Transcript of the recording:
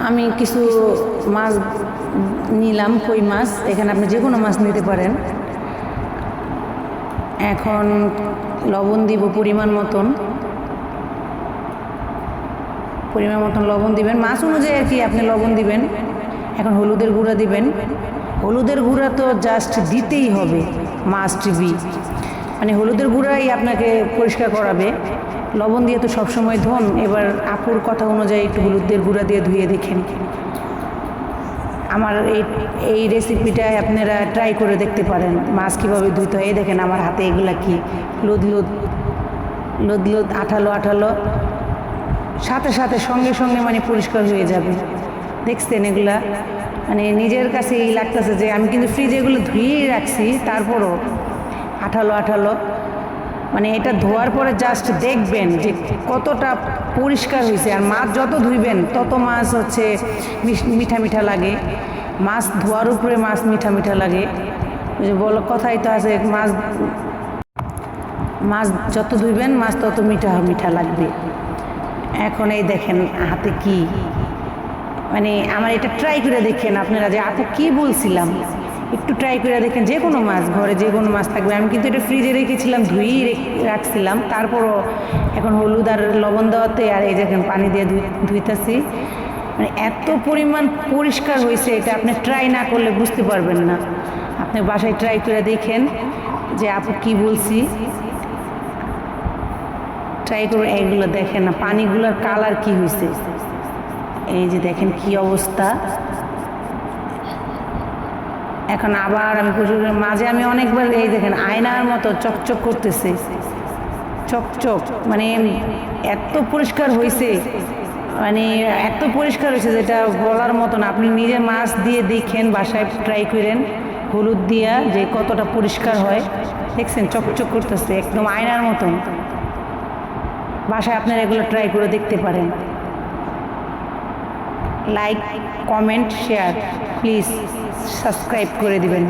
আমি কিছু মাছ নিলাম, কই মাছ। এখানে আপনি যে কোনো মাছ নিতে পারেন। এখন লবণ দিব পরিমাণ মতন লবণ দিবেন, মাছ অনুযায়ী আর কি আপনি লবণ দিবেন। এখন হলুদের গুঁড়া দিবেন। হলুদের গুঁড়া তো জাস্ট দিতেই হবে, মাস্ট বি, মানে হলুদের গুঁড়াই আপনাকে পরিষ্কার করাবে। লবণ দিয়ে তো সবসময় ধোন, এবার আপুর কথা অনুযায়ী একটু হলুদের গুঁড়া দিয়ে ধুয়ে দেখেন। আমার এই রেসিপিটায় আপনারা ট্রাই করে দেখতে পারেন মাছ কীভাবে ধুতে হয়। এই দেখেন আমার হাতে এগুলা কি লোদ আঠালো, সাথে সাথে সঙ্গে সঙ্গে মানে পরিষ্কার হয়ে যাবে। দেখছেন এগুলা, মানে নিজের কাছে এই লাগতেছে যে আমি কিন্তু ফ্রিজে এগুলো ধুয়েই রাখছি, তারপরও আঠালো, মানে এটা ধোয়ার পরে জাস্ট দেখবেন যে কতটা পরিষ্কার হয়েছে। আর মাছ যত ধুইবেন তত মাছ হচ্ছে মিঠা লাগে। মাছ ধোয়ার উপরে মাছ মিঠা লাগে। বলো কথাই তো আছে, মাছ যত ধুইবেন মাছ তত মিঠা লাগবে। এখন এই দেখেন হাতে কি, মানে আমার এটা ট্রাই করে দেখেন আপনারা যে আপু কি বলছিলাম, একটু ট্রাই করে দেখেন। যে কোনো মাছ, ঘরে যে কোনো মাছ থাকবে। আমি কিন্তু এটা ফ্রিজে রেখেছিলাম, ধুয়েই রাখছিলাম, তারপরও এখন হলুদ আর লবণ দেওয়াতে আর এই দেখেন পানি দিয়ে ধুইতেছি, মানে এত পরিমাণ পরিষ্কার হয়েছে। এটা আপনি ট্রাই না করলে বুঝতে পারবেন না। আপনি বাসায় ট্রাই করে দেখেন যে আপু কি বলছি, ট্রাই করে। এইগুলো দেখেন না পানিগুলোর কালার কি হয়েছে, এই যে দেখেন কি অবস্থা। এখন আবার আমি মাঝে আমি অনেকবার এই দেখেন আয়নার মতো চকচক করতেছে, চকচক, মানে এত পরিষ্কার হয়েছে, মানে এত পরিষ্কার হয়েছে যেটা বলার মতো না। আপনি নিজে মাছ দিয়ে দেখেন, বাসায় ট্রাই করেন হলুদ দিয়া যে কতটা পরিষ্কার হয়। দেখছেন চকচক করতেছে একদম আয়নার মতন। বাসায় আপনারা এগুলো ট্রাই করে দেখতে পারেন। Like, comment, share, please subscribe করে দিবেন।